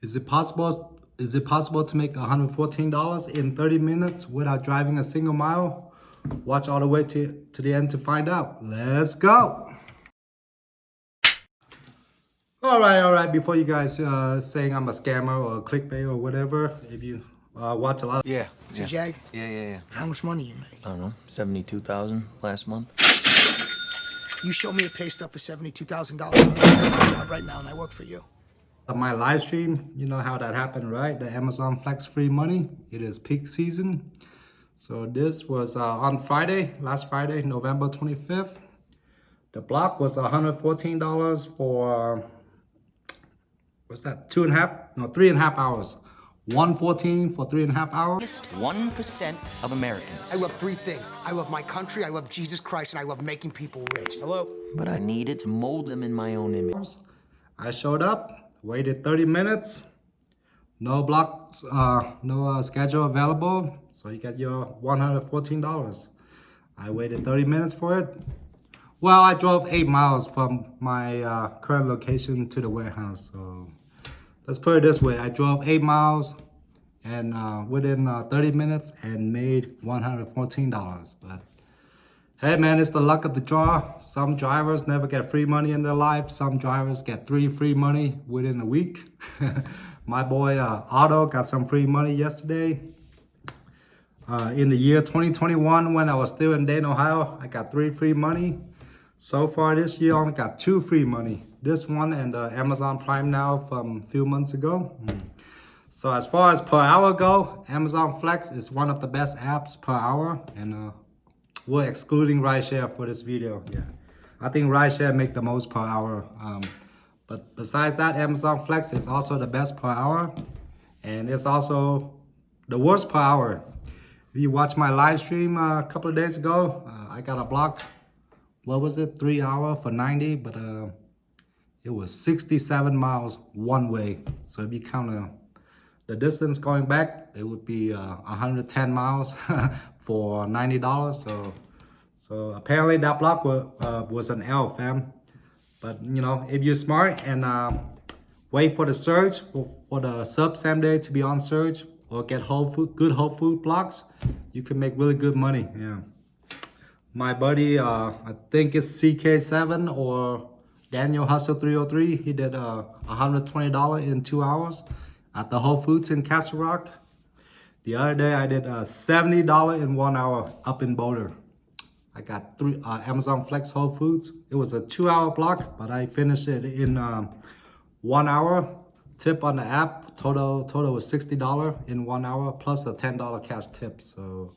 Is it possible? Is it possible to make $114 in 30 minutes without driving a single mile? Watch all the way to the end to find out. Let's go. All right. Before you guys saying I'm a scammer or a clickbait or whatever, if you watch a lot. Yeah. Jag? Yeah. How much money you make? I don't know, 72,000 last month. You show me a pay stub for $72,000. I'm gonna quit my job right now and I work for you. My live stream, you know how that happened, right? The Amazon Flex free money. It is peak season. So this was on Friday, last Friday, November 25th. The block was $114 for, what's that, 3.5 hours. 114 for 3.5 hours. Just 1% of Americans. I love three things. I love my country, I love Jesus Christ, and I love making people rich. Hello? But I needed to mold them in my own image. I showed up, waited 30 minutes, no blocks, no schedule available, so you get your $114. I waited 30 minutes for it. Well, I drove 8 miles from my current location to the warehouse, so let's put it this way. I drove 8 miles and within 30 minutes and made $114. But hey man, it's the luck of the draw. Some drivers never get free money in their life. Some drivers get 3 free money within a week. My boy Otto got some free money yesterday. In the year 2021, when I was still in Dayton, Ohio, I got 3 free money. So far this year, I only got 2 free money. This one and Amazon Prime Now from a few months ago. So as far as per hour go, Amazon Flex is one of the best apps per hour. And we're excluding Rideshare for this video. Yeah, I think Rideshare make the most per hour. But besides that, Amazon Flex is also the best per hour. And it's also the worst per hour. If you watch my live stream a couple of days ago, I got a block. What was it? 3 hours for 90, but it was 67 miles one way. So if you count the distance going back, it would be 110 miles for $90. So apparently that block was an L, fam. But you know, if you're smart and wait for the surge, for the sub same day to be on surge, or get good whole food blocks, you can make really good money. Yeah. My buddy, I think it's CK7 or Daniel Hustle 303. He did $120 in 2 hours at the Whole Foods in Castle Rock. The other day I did $70 in 1 hour up in Boulder. I got 3 Amazon Flex Whole Foods. It was a 2-hour block, but I finished it in 1 hour. Tip on the app, total was $60 in 1 hour plus a $10 cash tip. So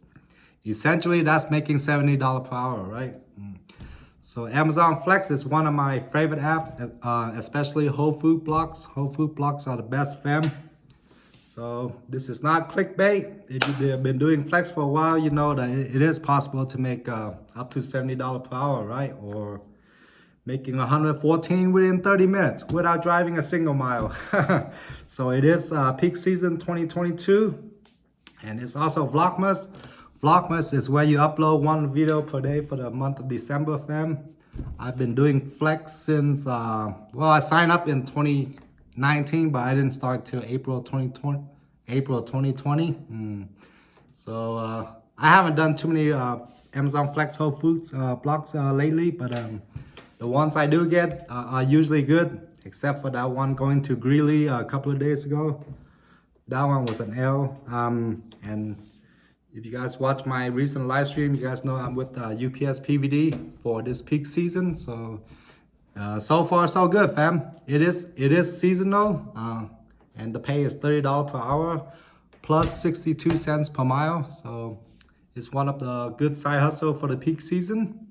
essentially, that's making $70 per hour, right? So Amazon Flex is one of my favorite apps, especially Whole Food blocks. Whole Food blocks are the best, fam. So this is not clickbait. If you've been doing Flex for a while, you know that it is possible to make up to $70 per hour, right? Or making 114 within 30 minutes without driving a single mile. So it is peak season 2022. And it's also Vlogmas. Vlogmas is where you upload 1 video per day for the month of December, fam. I've been doing Flex since, well, I signed up in 2019, but I didn't start till April 2020. So I haven't done too many Amazon Flex Whole Foods blocks lately, but the ones I do get are usually good, except for that one going to Greeley a couple of days ago. That one was an L. And if you guys watch my recent live stream, you guys know I'm with UPS PVD for this peak season. So so far so good, fam. It is seasonal, and the pay is $30 per hour plus 62 cents per mile. So it's one of the good side hustle for the peak season.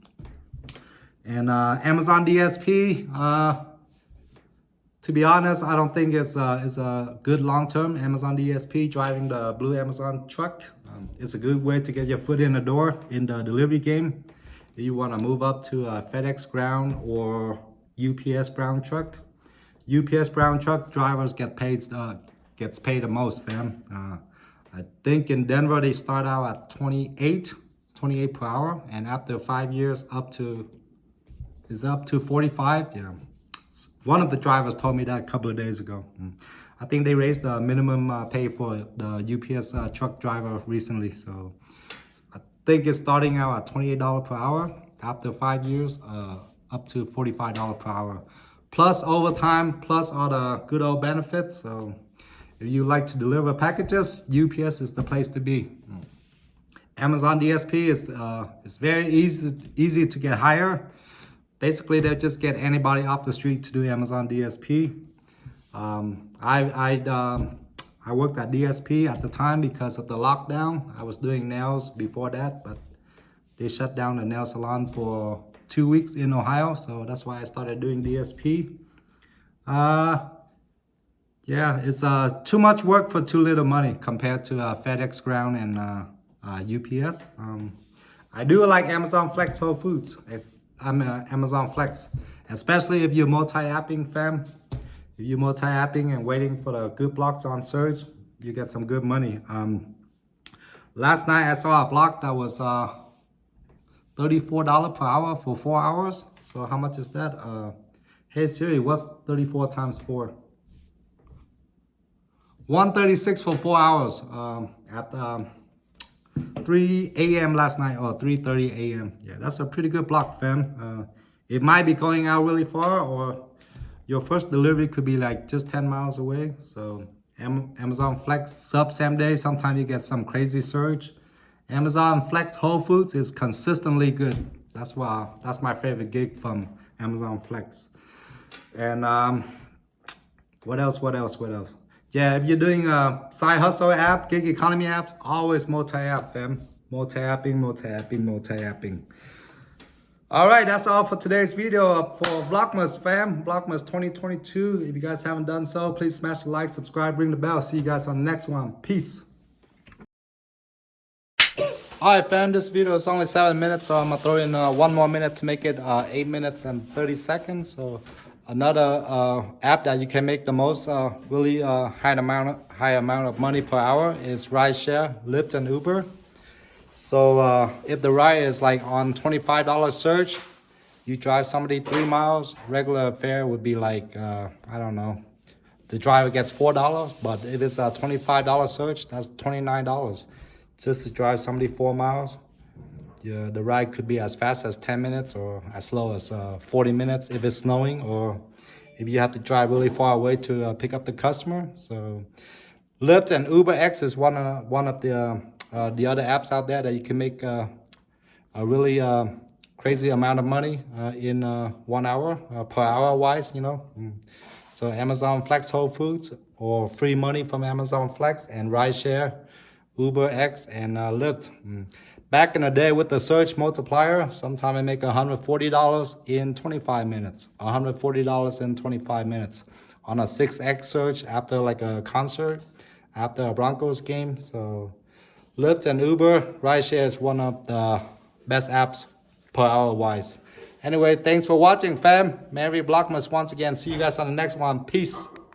And Amazon DSP, to be honest, I don't think it's a good long-term Amazon DSP. Driving the blue Amazon truck, it's a good way to get your foot in the door in the delivery game. If you want to move up to a FedEx ground or UPS brown truck. UPS brown truck drivers gets paid the most, fam. I think in Denver they start out at 28 per hour, and after 5 years up to 45. Yeah, One of the drivers told me that a couple of days ago. I think they raised the minimum pay for the UPS truck driver recently. So I think it's starting out at $28 per hour. After 5 years, up to $45 per hour. Plus overtime, plus all the good old benefits. So if you like to deliver packages, UPS is the place to be. Amazon DSP is very easy to get hired. Basically, they just get anybody off the street to do Amazon DSP. I worked at DSP at the time because of the lockdown. I was doing nails before that, but they shut down the nail salon for 2 weeks in Ohio, so that's why I started doing DSP. Yeah, it's too much work for too little money compared to FedEx Ground and UPS. I do like Amazon Flex Whole Foods. I'm Amazon Flex, especially if you're multi-apping, fam. If you're multi-apping and waiting for the good blocks on surge, you get some good money. Last night I saw a block that was $34 per hour for 4 hours. So how much is that? Hey Siri, what's 34 times 4? 136 for 4 hours at 3 a.m. last night, or 3:30 a.m. Yeah, that's a pretty good block, fam. It might be going out really far, or your first delivery could be like just 10 miles away. So Amazon Flex sub same day. Sometimes you get some crazy surge. Amazon Flex Whole Foods is consistently good. That's my favorite gig from Amazon Flex. And what else? Yeah, if you're doing a side hustle app, gig economy apps, always multi-app, fam. Multi-apping. All right, that's all for today's video for Vlogmas, fam. Vlogmas 2022. If you guys haven't done so, please smash the like, subscribe, ring the bell. See you guys on the next one. Peace. All right, fam, this video is only 7 minutes, so I'm gonna throw in 1 more minute to make it 8 minutes and 30 seconds. So another app that you can make the most really high amount of money per hour is Rideshare, Lyft, and Uber. So if the ride is like on $25 surge, you drive somebody 3 miles, regular fare would be like, I don't know, the driver gets $4, but if it's a $25 surge, that's $29 just to drive somebody 4 miles. Yeah, the ride could be as fast as 10 minutes or as slow as 40 minutes if it's snowing, or if you have to drive really far away to pick up the customer. So Lyft and Uber X is one of the other apps out there that you can make a really crazy amount of money in 1 hour, per hour wise, you know. So Amazon Flex Whole Foods, or free money from Amazon Flex, and Rideshare, Uber X, and Lyft. Back in the day with the search multiplier, sometimes I make $140 in 25 minutes. $140 in 25 minutes on a 6X search after like a concert, after a Broncos game. So Lyft and Uber, Rideshare is one of the best apps per hour wise. Anyway, thanks for watching, fam. Merry Vlogmas once again. See you guys on the next one. Peace.